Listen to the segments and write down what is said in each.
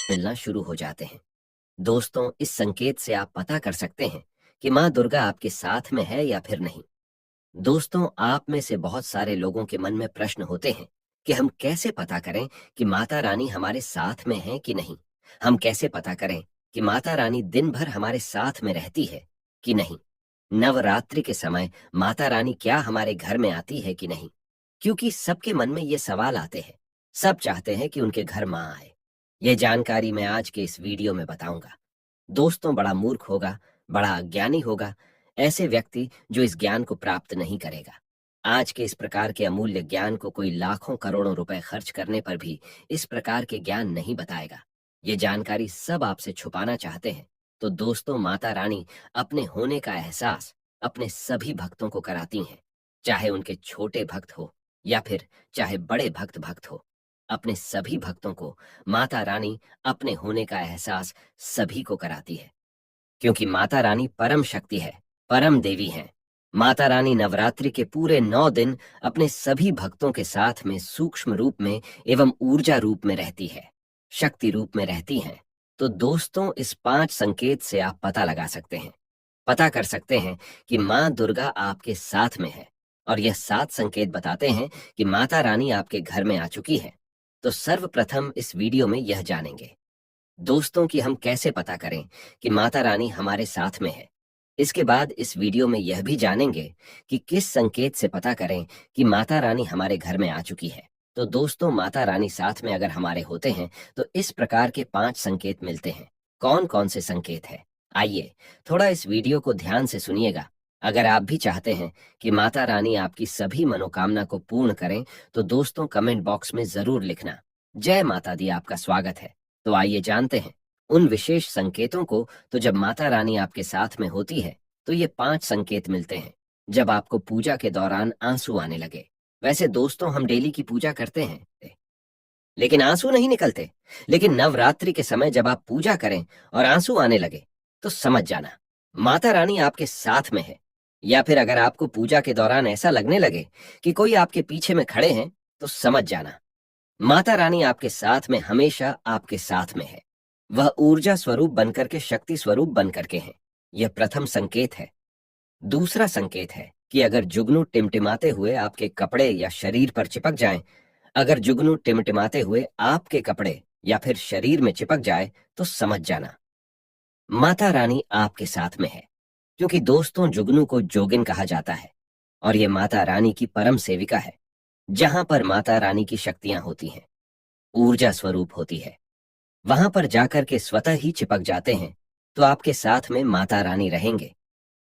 मिलना शुरू हो जाते हैं। दोस्तों, इस संकेत से आप पता कर सकते हैं कि माँ दुर्गा आपके साथ में है या फिर नहीं। दोस्तों, आप में से बहुत सारे लोगों के मन में प्रश्न होते हैं कि हम कैसे पता करें कि माता रानी हमारे साथ में है कि नहीं। हम कैसे पता करें कि माता रानी दिन भर हमारे साथ में रहती है कि नहीं। नवरात्रि के समय माता रानी क्या हमारे घर में आती है कि नहीं, क्योंकि सबके मन में ये सवाल आते हैं। सब चाहते हैं कि उनके घर माँ आए। ये जानकारी मैं आज के इस वीडियो में बताऊंगा। दोस्तों, बड़ा मूर्ख होगा, बड़ा अज्ञानी होगा ऐसे व्यक्ति जो इस ज्ञान को प्राप्त नहीं करेगा। आज के इस प्रकार के अमूल्य ज्ञान को कोई लाखों करोड़ों रुपए खर्च करने पर भी इस प्रकार के ज्ञान नहीं बताएगा। ये जानकारी सब आपसे छुपाना चाहते हैं। तो दोस्तों, माता रानी अपने होने का एहसास अपने सभी भक्तों को कराती हैं, चाहे उनके छोटे भक्त हो या फिर चाहे बड़े भक्त हो। अपने सभी भक्तों को माता रानी अपने होने का एहसास सभी को कराती है, क्योंकि माता रानी परम शक्ति है, परम देवी है। माता रानी नवरात्रि के पूरे 9 दिन अपने सभी भक्तों के साथ में सूक्ष्म रूप में एवं ऊर्जा रूप में रहती है, शक्ति रूप में रहती हैं। तो दोस्तों, इस 5 संकेत से आप पता लगा सकते हैं, पता कर सकते हैं कि माँ दुर्गा आपके साथ में है। और यह 7 संकेत बताते हैं कि माता रानी आपके घर में आ चुकी है। तो सर्वप्रथम इस वीडियो में यह जानेंगे दोस्तों कि हम कैसे पता करें कि माता रानी हमारे साथ में है। इसके बाद इस वीडियो में यह भी जानेंगे कि किस संकेत से पता करें कि माता रानी हमारे घर में आ चुकी है। तो दोस्तों, माता रानी साथ में अगर हमारे होते हैं तो इस प्रकार के 5 संकेत मिलते हैं। कौन कौन से संकेत है, आइए थोड़ा इस वीडियो को ध्यान से सुनिएगा। अगर आप भी चाहते हैं कि माता रानी आपकी सभी मनोकामना को पूर्ण करें तो दोस्तों, कमेंट बॉक्स में जरूर लिखना, जय माता दी आपका स्वागत है। तो आइए जानते हैं उन विशेष संकेतों को। तो जब माता रानी आपके साथ में होती है तो ये 5 संकेत मिलते हैं। जब आपको पूजा के दौरान आंसू आने लगे। वैसे दोस्तों, हम डेली की पूजा करते हैं लेकिन आंसू नहीं निकलते। लेकिन नवरात्रि के समय जब आप पूजा करें और आंसू आने लगे तो समझ जाना माता रानी आपके साथ में है। या फिर अगर आपको पूजा के दौरान ऐसा लगने लगे कि कोई आपके पीछे में खड़े हैं तो समझ जाना माता रानी आपके साथ में, हमेशा आपके साथ में है। वह ऊर्जा स्वरूप बनकर के शक्ति स्वरूप बनकर के है। यह प्रथम संकेत है। दूसरा संकेत है कि अगर जुगनू टिमटिमाते हुए आपके कपड़े या शरीर पर चिपक जाएं, अगर जुगनू टिमटिमाते हुए आपके कपड़े या फिर शरीर में चिपक जाए तो समझ जाना माता रानी आपके साथ में है। क्योंकि दोस्तों, जुगनू को जोगिन कहा जाता है और यह माता रानी की परम सेविका है। जहां पर माता रानी की शक्तियां होती हैं, ऊर्जा स्वरूप होती है, वहां पर जाकर के स्वतः ही चिपक जाते हैं तो आपके साथ में माता रानी रहेंगे।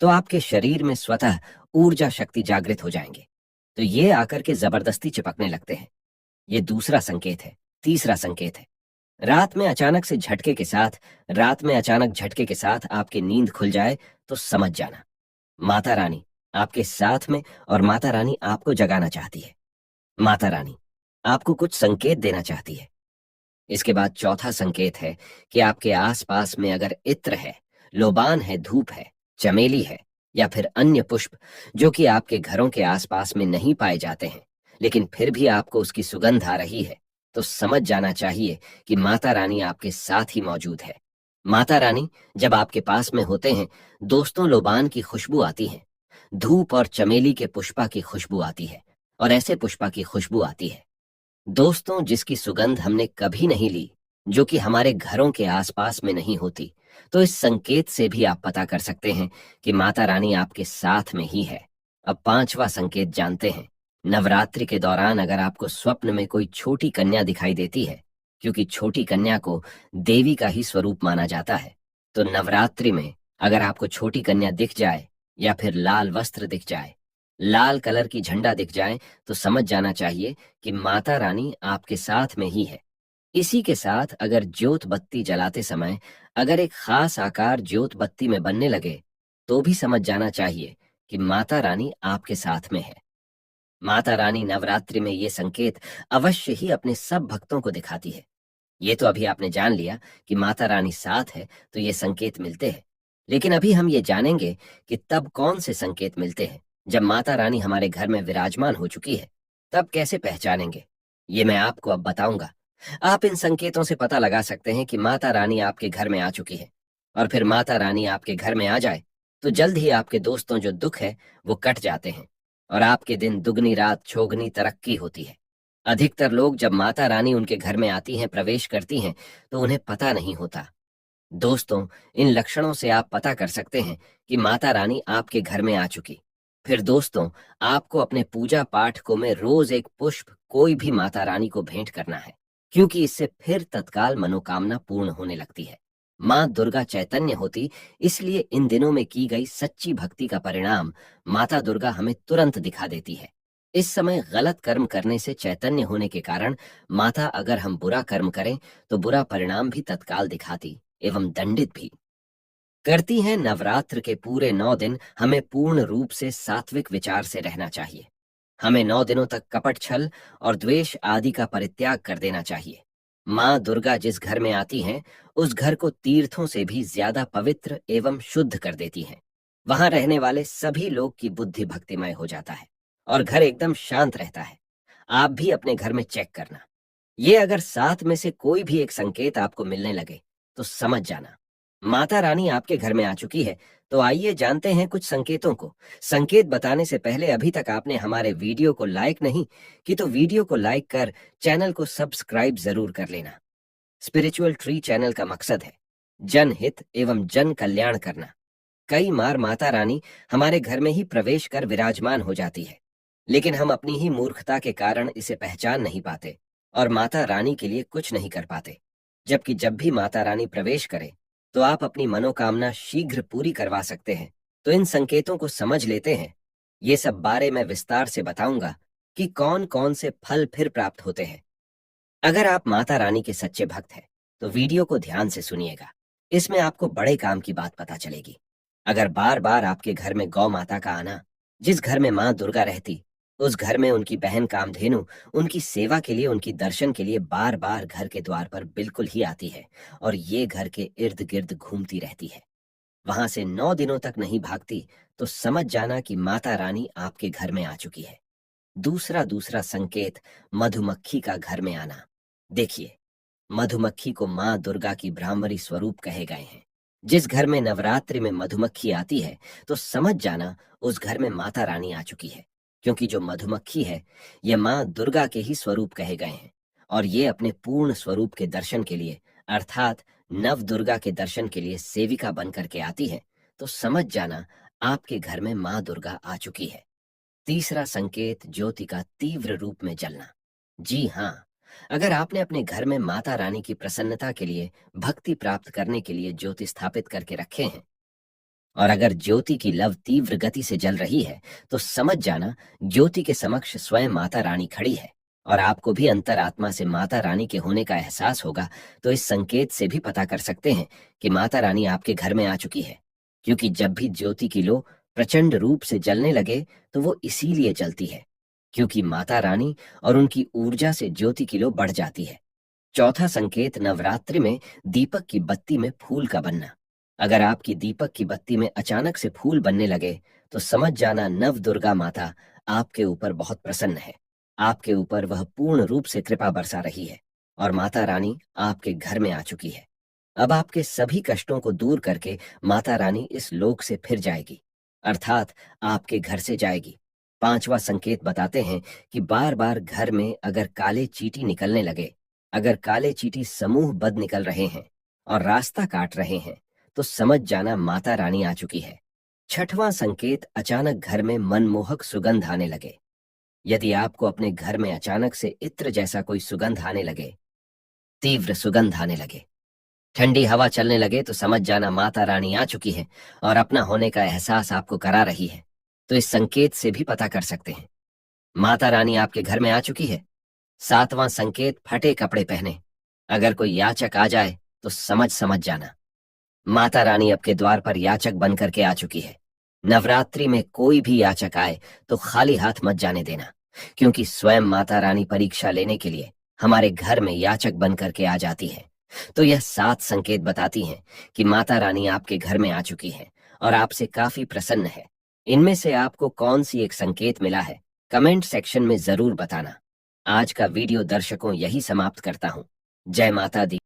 तो आपके शरीर में स्वतः ऊर्जा शक्ति जागृत हो जाएंगे। तो ये आकर के जबरदस्ती चिपकने लगते हैं। ये दूसरा संकेत है। तीसरा संकेत है, रात में अचानक झटके के साथ आपकी नींद खुल जाए तो समझ जाना माता रानी आपके साथ में और माता रानी आपको जगाना चाहती है। माता रानी आपको कुछ संकेत देना चाहती है। इसके बाद चौथा संकेत है कि आपके आसपास में अगर इत्र है, लोबान है, धूप है, चमेली है या फिर अन्य पुष्प जो कि आपके घरों के आसपास में नहीं पाए जाते हैं, लेकिन फिर भी आपको उसकी सुगंध आ रही है, तो समझ जाना चाहिए कि माता रानी आपके साथ ही मौजूद है। माता रानी जब आपके पास में होते हैं दोस्तों, लोबान की खुशबू आती है, धूप और चमेली के पुष्पा की खुशबू आती है और ऐसे पुष्पा की खुशबू आती है दोस्तों जिसकी सुगंध हमने कभी नहीं ली, जो कि हमारे घरों के आसपास में नहीं होती। तो इस संकेत से भी आप पता कर सकते हैं कि माता रानी आपके साथ में ही है। अब पांचवा संकेत जानते हैं। नवरात्रि के दौरान अगर आपको स्वप्न में कोई छोटी कन्या दिखाई देती है, क्योंकि छोटी कन्या को देवी का ही स्वरूप माना जाता है, तो नवरात्रि में अगर आपको छोटी कन्या दिख जाए या फिर लाल वस्त्र दिख जाए, लाल कलर की झंडा दिख जाए, तो समझ जाना चाहिए कि माता रानी आपके साथ में ही है। इसी के साथ अगर ज्योत बत्ती जलाते समय अगर एक खास आकार ज्योत बत्ती में बनने लगे तो भी समझ जाना चाहिए कि माता रानी आपके साथ में है। माता रानी नवरात्रि में ये संकेत अवश्य ही अपने सब भक्तों को दिखाती है। ये तो अभी आपने जान लिया कि माता रानी साथ है तो ये संकेत मिलते हैं। लेकिन अभी हम ये जानेंगे कि तब कौन से संकेत मिलते हैं जब माता रानी हमारे घर में विराजमान हो चुकी है। तब कैसे पहचानेंगे, ये मैं आपको अब बताऊंगा। आप इन संकेतों से पता लगा सकते हैं कि माता रानी आपके घर में आ चुकी है। और फिर माता रानी आपके घर में आ जाए तो जल्द ही आपके दोस्तों जो दुख है वो कट जाते हैं और आपके दिन दुगनी रात चौगनी तरक्की होती है। अधिकतर लोग जब माता रानी उनके घर में आती हैं, प्रवेश करती हैं, तो उन्हें पता नहीं होता। दोस्तों, इन लक्षणों से आप पता कर सकते हैं कि माता रानी आपके घर में आ चुकी। फिर दोस्तों, आपको अपने पूजा पाठ को में रोज एक पुष्प कोई भी माता रानी को भेंट करना है, क्योंकि इससे फिर तत्काल मनोकामना पूर्ण होने लगती है। माँ दुर्गा चैतन्य होती, इसलिए इन दिनों में की गई सच्ची भक्ति का परिणाम माता दुर्गा हमें तुरंत दिखा देती है। इस समय गलत कर्म करने से चैतन्य होने के कारण माता अगर हम बुरा कर्म करें तो बुरा परिणाम भी तत्काल दिखाती एवं दंडित भी करती हैं। नवरात्र के पूरे 9 दिन हमें पूर्ण रूप से सात्विक विचार से रहना चाहिए। हमें 9 दिनों तक कपट, छल और द्वेष आदि का परित्याग कर देना चाहिए। माँ दुर्गा जिस घर में आती हैं, उस घर को तीर्थों से भी ज्यादा पवित्र एवं शुद्ध कर देती हैं। वहां रहने वाले सभी लोग की बुद्धि भक्तिमय हो जाता है और घर एकदम शांत रहता है। आप भी अपने घर में चेक करना। ये अगर 7 में से कोई भी एक संकेत आपको मिलने लगे तो समझ जाना माता रानी आपके घर में आ चुकी है। तो आइए जानते हैं कुछ संकेतों को। संकेत बताने से पहले अभी तक आपने हमारे वीडियो को लाइक नहीं की तो वीडियो को लाइक कर चैनल को सब्सक्राइब जरूर कर लेना। स्पिरिचुअल ट्री चैनल का मकसद है जनहित एवं जन कल्याण करना। कई बार माता रानी हमारे घर में ही प्रवेश कर विराजमान हो जाती है, लेकिन हम अपनी ही मूर्खता के कारण इसे पहचान नहीं पाते और माता रानी के लिए कुछ नहीं कर पाते। जबकि जब भी माता रानी प्रवेश करे तो आप अपनी मनोकामना शीघ्र पूरी करवा सकते हैं। तो इन संकेतों को समझ लेते हैं। ये सब बारे में विस्तार से बताऊंगा कि कौन कौन से फल फिर प्राप्त होते हैं। अगर आप माता रानी के सच्चे भक्त हैं तो वीडियो को ध्यान से सुनिएगा। इसमें आपको बड़े काम की बात पता चलेगी। अगर बार बार आपके घर में गौ माता का आना, जिस घर में माँ दुर्गा रहती उस घर में उनकी बहन कामधेनु उनकी सेवा के लिए, उनकी दर्शन के लिए बार बार घर के द्वार पर बिल्कुल ही आती है और ये घर के इर्द गिर्द घूमती रहती है, वहां से 9 दिनों तक नहीं भागती, तो समझ जाना कि माता रानी आपके घर में आ चुकी है। दूसरा दूसरा संकेत, मधुमक्खी का घर में आना। देखिए, मधुमक्खी को माँ दुर्गा की ब्राह्मणी स्वरूप कहे गए हैं। जिस घर में नवरात्रि में मधुमक्खी आती है तो समझ जाना उस घर में माता रानी आ चुकी है, क्योंकि जो मधुमक्खी है ये माँ दुर्गा के ही स्वरूप कहे गए हैं और ये अपने पूर्ण स्वरूप के दर्शन के लिए, अर्थात नव दुर्गा के दर्शन के लिए सेविका बन करके आती है। तो समझ जाना आपके घर में माँ दुर्गा आ चुकी है। तीसरा संकेत, ज्योति का तीव्र रूप में जलना। जी हाँ, अगर आपने अपने घर में माता रानी की प्रसन्नता के लिए, भक्ति प्राप्त करने के लिए ज्योति स्थापित करके रखे हैं और अगर ज्योति की लव तीव्र गति से जल रही है तो समझ जाना ज्योति के समक्ष स्वयं माता रानी खड़ी है और आपको भी अंतरात्मा से माता रानी के होने का एहसास होगा। तो इस संकेत से भी पता कर सकते हैं कि माता रानी आपके घर में आ चुकी है, क्योंकि जब भी ज्योति की लो प्रचंड रूप से जलने लगे तो वो इसीलिए जलती है क्योंकि माता रानी और उनकी ऊर्जा से ज्योति की लो बढ़ जाती है। चौथा संकेत, नवरात्रि में दीपक की बत्ती में फूल का बनना। अगर आपकी दीपक की बत्ती में अचानक से फूल बनने लगे तो समझ जाना नव दुर्गा माता आपके ऊपर बहुत प्रसन्न है। आपके ऊपर वह पूर्ण रूप से कृपा बरसा रही है और माता रानी आपके घर में आ चुकी है। अब आपके सभी कष्टों को दूर करके माता रानी इस लोक से फिर जाएगी, अर्थात आपके घर से जाएगी। पांचवा संकेत बताते हैं कि बार बार घर में अगर काले चींटी निकलने लगे, अगर काले चींटी समूह बद निकल रहे हैं और रास्ता काट रहे हैं तो समझ जाना माता रानी आ चुकी है। छठवां संकेत, अचानक घर में मनमोहक सुगंध आने लगे। यदि आपको अपने घर में अचानक से इत्र जैसा कोई सुगंध आने लगे, तीव्र सुगंध आने लगे, ठंडी हवा चलने लगे, तो समझ जाना माता रानी आ चुकी है और अपना होने का एहसास आपको करा रही है। तो इस संकेत से भी पता कर सकते हैं माता रानी आपके घर में आ चुकी है। सातवां संकेत, फटे कपड़े पहने। अगर कोई याचक आ जाए तो समझ जाना माता रानी आपके द्वार पर याचक बन करके आ चुकी है। नवरात्रि में कोई भी याचक आए तो खाली हाथ मत जाने देना, क्योंकि स्वयं माता रानी परीक्षा लेने के लिए हमारे घर में याचक बन करके आ जाती है। तो यह 7 संकेत बताती हैं कि माता रानी आपके घर में आ चुकी है और आपसे काफी प्रसन्न है। इनमें से आपको कौन सी एक संकेत मिला है, कमेंट सेक्शन में जरूर बताना। आज का वीडियो दर्शकों यही समाप्त करता हूँ। जय माता दी।